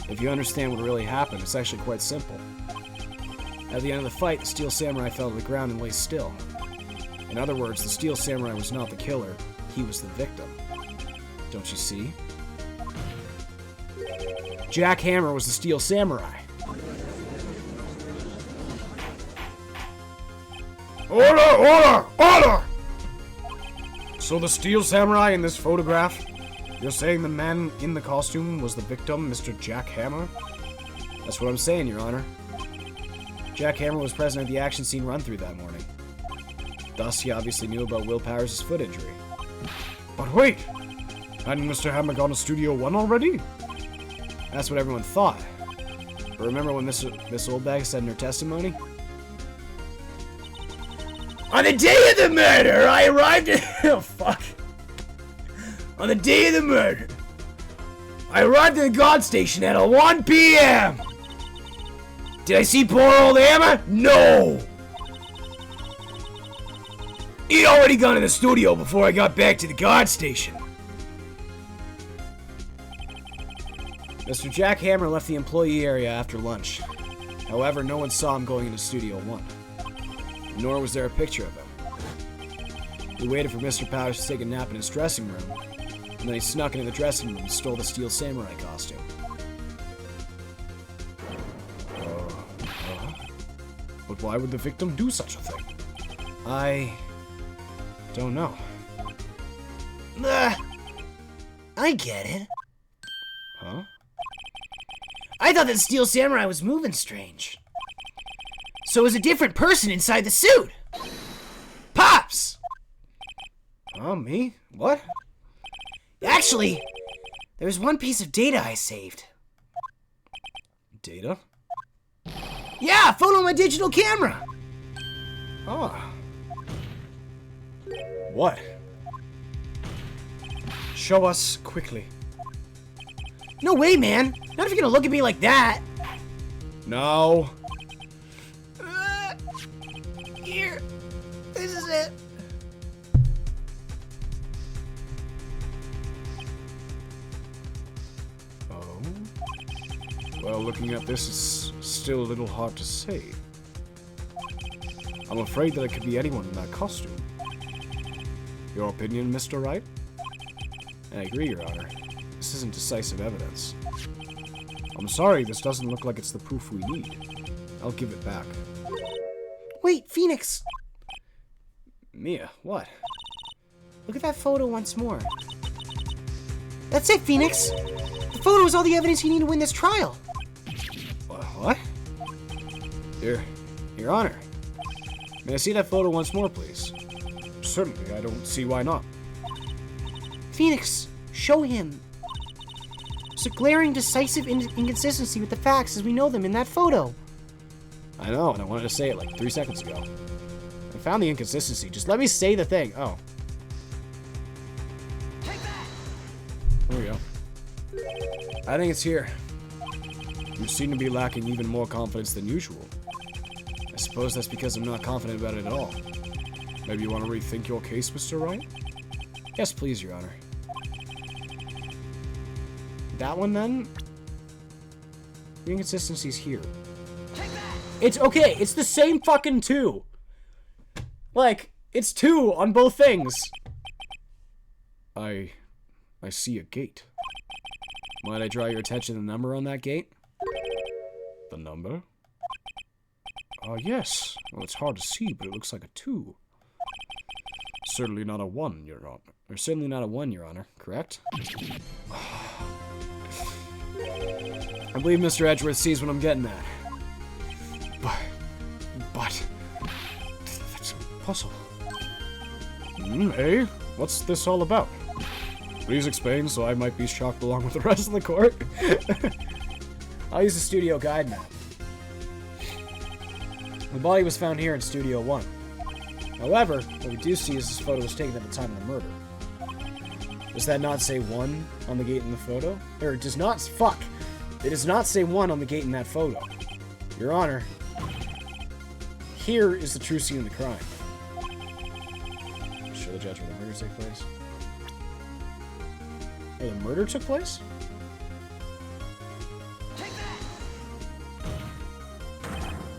If you understand what really happened, it's actually quite simple. At the end of the fight, the Steel Samurai fell to the ground and lay still. In other words, the Steel Samurai was not the killer, he was the victim. Don't you see? Jack Hammer was the Steel Samurai. Order! So the Steel Samurai in this photograph, you're saying the man in the costume was the victim, Mr. Jack Hammer? That's what I'm saying, Your Honor. Jack Hammer was present at the action scene run-through that morning. Thus, he obviously knew about Will Powers' foot injury. But wait! Hadn't Mr. Hammer gone to Studio 1 already? That's what everyone thought. But remember what Miss Oldbag said in her testimony? On the day of the murder, I arrived at... Oh, fuck. On the day of the murder, I arrived at the guard station at 1 p.m. Did I see poor old Hammer? No! He'd already gone to the studio before I got back to the guard station. Mr. Jack Hammer left the employee area after lunch. However, no one saw him going into Studio 1. Nor was there a picture of him. He waited for Mr. Powers to take a nap in his dressing room, and then he snuck into the dressing room and stole the Steel Samurai costume. But why would the victim do such a thing? I don't know. I get it. Huh? I thought that Steel Samurai was moving strange. So it was a different person inside the suit. Pops! Oh, me? What? Actually, there was one piece of data I saved. Data? Yeah, a photo on my digital camera. Ah. What? Show us quickly. No way, man. Not if you're gonna look at me like that. No. Here. This is it. Oh? Well, looking at this, it's still a little hard to say. I'm afraid that it could be anyone in that costume. Your opinion, Mr. Wright? I agree, Your Honor. This isn't decisive evidence. I'm sorry, this doesn't look like it's the proof we need. I'll give it back. Wait, Phoenix! Mia, what? Look at that photo once more. That's it, Phoenix! The photo is all the evidence you need to win this trial. What? Your Honor. May I see that photo once more, please? Certainly, I don't see why not. Phoenix, show him. There's a glaring, decisive inconsistency with the facts as we know them in that photo. I know, and I wanted to say it like 3 seconds ago. I found the inconsistency. Just let me say the thing. Oh. There we go. I think it's here. You seem to be lacking even more confidence than usual. I suppose that's because I'm not confident about it at all. Maybe you want to rethink your case, Mr. Wright? Yes, please, Your Honor. That one, then? The inconsistency's here. It's okay, it's the same fucking 2. Like, it's 2 on both things. I see a gate. Might I draw your attention to the number on that gate? The number? Yes. Well, it's hard to see, but it looks like a 2. Certainly not a 1, Your Honor. Or certainly not a 1, Your Honor. Correct? I believe Mr. Edgeworth sees what I'm getting at. But... that's impossible. Eh? What's this all about? Please explain so I might be shocked along with the rest of the court. I'll use the studio guide map. The body was found here in Studio 1. However, what we do see is this photo was taken at the time of the murder. Does that not say 1 on the gate in the photo? Or it does not... Fuck! It does not say 1 on the gate in that photo. Your Honor, here is the true scene of the crime. Show the judge where the murder took place. Where the murder took place?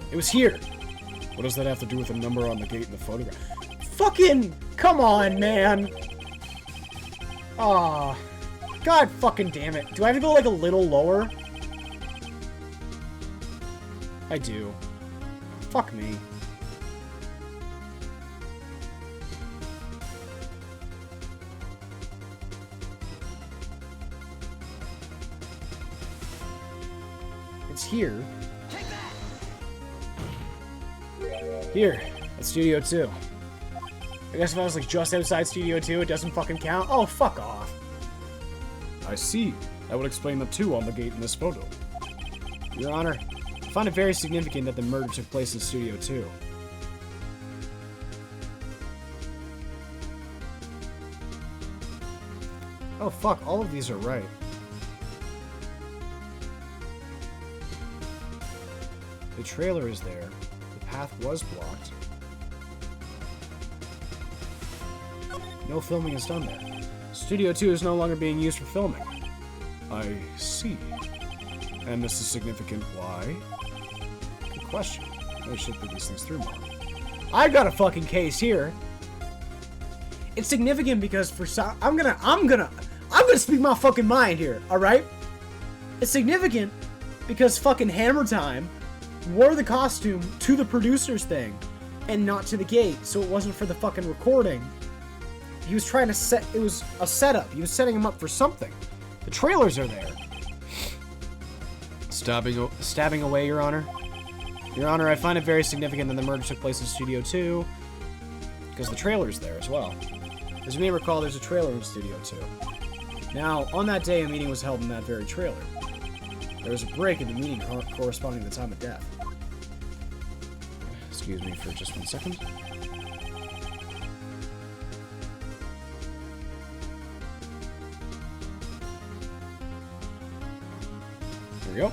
It was here. What does that have to do with the number on the gate in the photograph? Fucking... Come on, man! Aw. God fucking damn it. Do I have to go, like, a little lower? I do. Fuck me. It's here. Here, at Studio 2. I guess if I was like just outside Studio 2, it doesn't fucking count? Oh, fuck off. I see. That would explain the 2 on the gate in this photo. Your Honor, I find it very significant that the murder took place in Studio 2. Oh, fuck, all of these are right. The trailer is there. The path was blocked. No filming is done there. Studio 2 is no longer being used for filming. I see. And this is significant. Why? Good question. I should think these things through more. I've got a fucking case here. It's significant because for some... I'm gonna speak my fucking mind here, alright? It's significant because fucking Hammer Time wore the costume to the producer's thing and not to the gate, so it wasn't for the fucking recording. He was trying to set... It was a setup. He was setting him up for something. The trailers are there. Stabbing away, Your Honor. Your Honor, I find it very significant that the murder took place in Studio 2 because the trailer's there as well. As you may recall, there's a trailer in Studio 2. Now, on that day, a meeting was held in that very trailer. There was a break in the meeting corresponding to the time of death. Excuse me for just 1 second. There we go.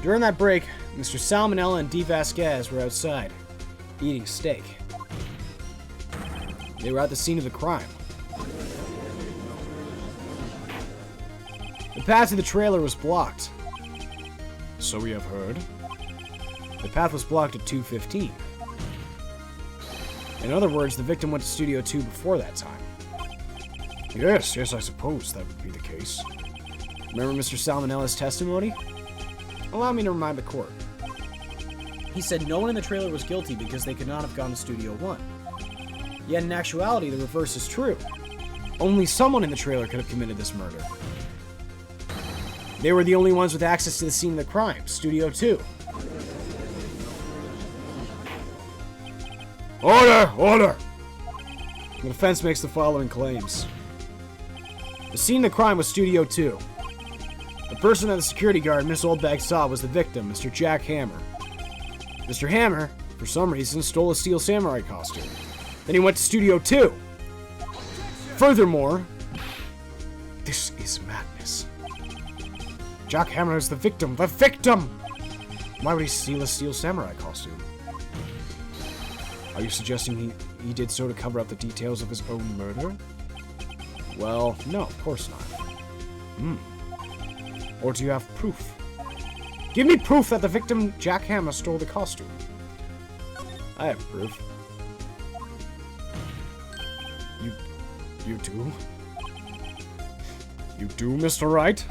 During that break, Mr. Salmonella and D. Vasquez were outside, eating steak. They were at the scene of the crime. The path to the trailer was blocked. So we have heard. The path was blocked at 2:15. In other words, the victim went to Studio 2 before that time. Yes, I suppose that would be the case. Remember Mr. Salmonella's testimony? allow me to remind the court. He said no one in the trailer was guilty because they could not have gone to Studio 1. Yet in actuality, the reverse is true. Only someone in the trailer could have committed this murder. They were the only ones with access to the scene of the crime, Studio 2. Order! Order! The defense makes the following claims. The scene of the crime was Studio 2. The person that the security guard Miss Oldbag saw was the victim, Mr. Jack Hammer. Mr. Hammer, for some reason, stole a Steel Samurai costume. Then he went to Studio 2. Furthermore, this is madness. Jack Hammer is the victim. The victim! Why would he steal a Steel Samurai costume? Are you suggesting he did so to cover up the details of his own murder? Well, no, of course not. Or do you have proof? Give me proof that the victim, Jack Hammer, stole the costume. I have proof. You do? You do, Mr. Wright?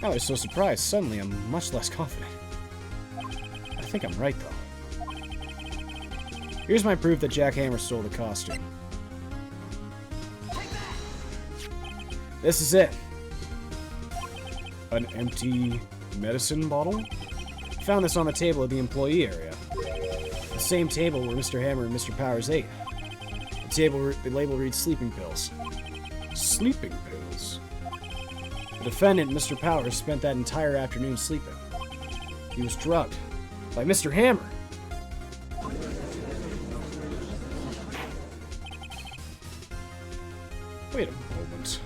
I was so surprised. Suddenly, I'm much less confident. I think I'm right, though. Here's my proof that Jack Hammer stole the costume. This is it. An empty medicine bottle? Found this on the table at the employee area. The same table where Mr. Hammer and Mr. Powers ate. The label reads sleeping pills. Sleeping pills? The defendant, Mr. Powers, spent that entire afternoon sleeping. He was drugged by Mr. Hammer. Wait a moment.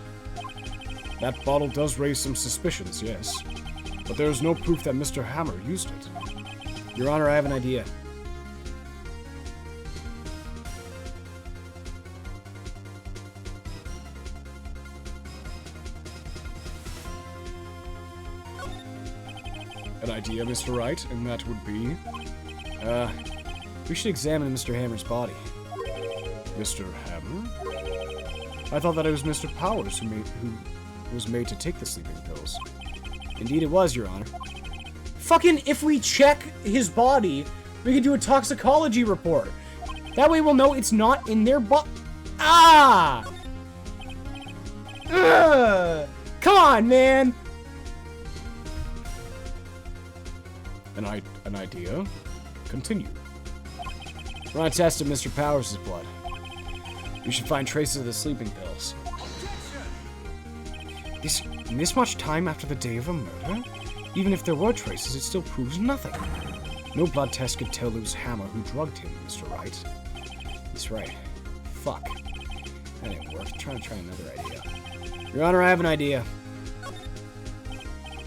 That bottle does raise some suspicions, yes. But there is no proof that Mr. Hammer used it. Your Honor, I have an idea. An idea, Mr. Wright, and that would be... we should examine Mr. Hammer's body. Mr. Hammer? I thought that it was Mr. Powers who was made to take the sleeping pills. Indeed it was, Your Honor. Fucking, if we check his body, we can do a toxicology report. That way we'll know it's not in their Ah! Ugh! Come on, man! An idea? Continue. Run a test of Mr. Powers' blood. We should find traces of the sleeping pills. This much time after the day of a murder? Even if there were traces, it still proves nothing. No blood test could tell it was Hammer who drugged him, Mr. Wright. He's right. Fuck. That didn't work. Try another idea. Your Honor, I have an idea.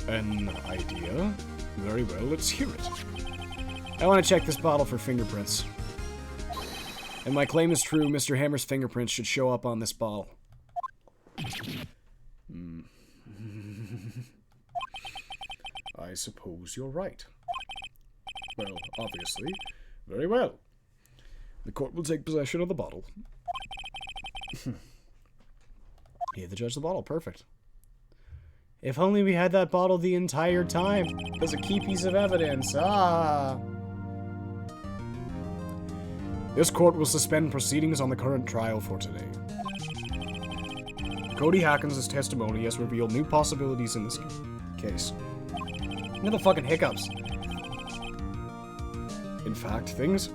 An idea? Very well, let's hear it. I want to check this bottle for fingerprints. And my claim is true, Mr. Hammer's fingerprints should show up on this bottle. I suppose you're right. Well, obviously. Very well. The court will take possession of the bottle. Gave the judge the bottle. Perfect. If only we had that bottle the entire time. As a key piece of evidence. Ah! This court will suspend proceedings on the current trial for today. Cody Hawkins' testimony has revealed new possibilities in this case. Look at the fucking hiccups. In fact, things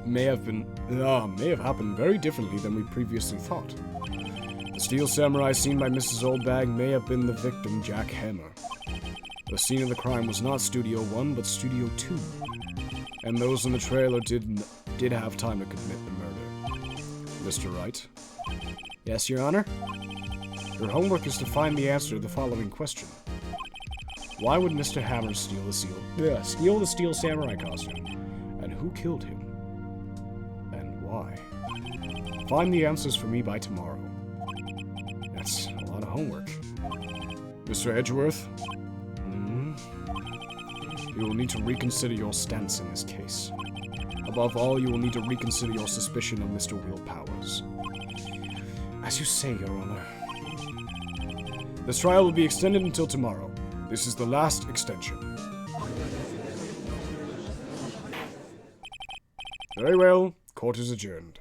may have happened very differently than we previously thought. The Steel Samurai seen by Mrs. Oldbag may have been the victim, Jack Hammer. The scene of the crime was not Studio 1, but Studio 2. And those in the trailer did have time to commit the murder. Mr. Wright? Yes, Your Honor? Your homework is to find the answer to the following question. Why would Mr. Hammer steal the Steel Samurai costume? And who killed him? And why? Find the answers for me by tomorrow. That's a lot of homework. Mr. Edgeworth? You will need to reconsider your stance in this case. Above all, you will need to reconsider your suspicion of Mr. Will Powers. As you say, Your Honor. This trial will be extended until tomorrow. This is the last extension. Very well. Court is adjourned.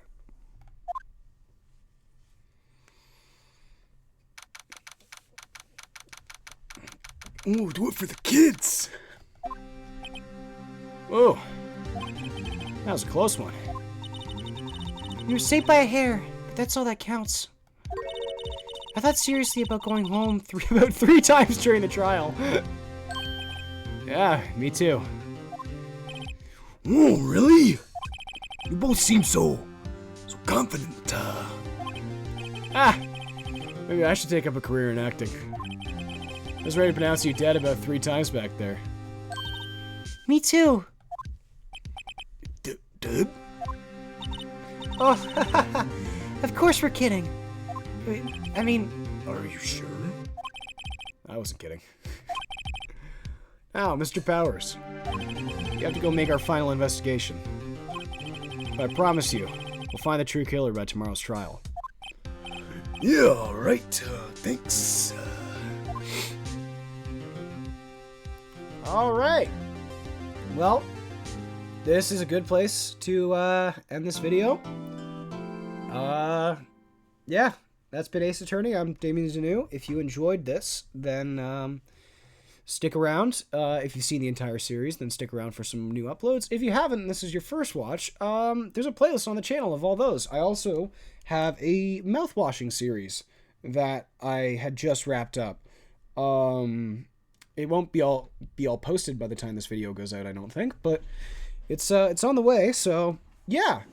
Ooh, do it for the kids. Whoa. That was a close one. You were saved by a hair, but that's all that counts. I thought seriously about going home about 3 times during the trial. Yeah, me too. Oh, really? You both seem so confident. Maybe I should take up a career in acting. I was ready to pronounce you dead about 3 times back there. Me too. Deb? Oh, of course we're kidding. I mean... Are you sure? I wasn't kidding. Now, Mr. Powers. You have to go make our final investigation. But I promise you, we'll find the true killer by tomorrow's trial. Yeah, alright. Thanks. Alright. Well, this is a good place to end this video. Yeah, that's been Ace Attorney. I'm Damian Danu. If you enjoyed this, then stick around. If you've seen the entire series, then stick around for some new uploads. If you haven't, and this is your first watch, there's a playlist on the channel of all those. I also have a mouthwashing series that I had just wrapped up. It won't be all posted by the time this video goes out, I don't think, but it's on the way. So yeah,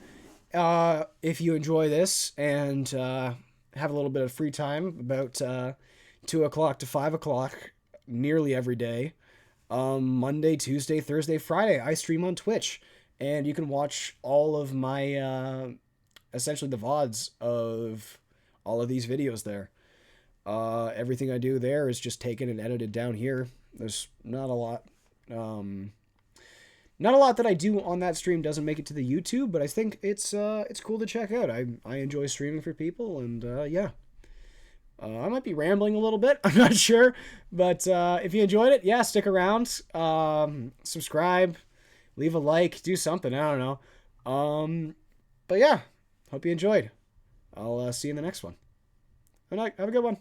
if you enjoy this and have a little bit of free time, about 2 o'clock to 5 o'clock, nearly every day, Monday, Tuesday, Thursday, Friday, I stream on Twitch, and you can watch all of my essentially the VODs of all of these videos there. Everything I do there is just taken and edited down here. There's not a lot. Not a lot that I do on that stream doesn't make it to the YouTube, but I think it's cool to check out. I enjoy streaming for people, and yeah. I might be rambling a little bit. I'm not sure, but if you enjoyed it, yeah, stick around. Subscribe, leave a like, do something. I don't know. But yeah, hope you enjoyed. I'll see you in the next one. Have a good one.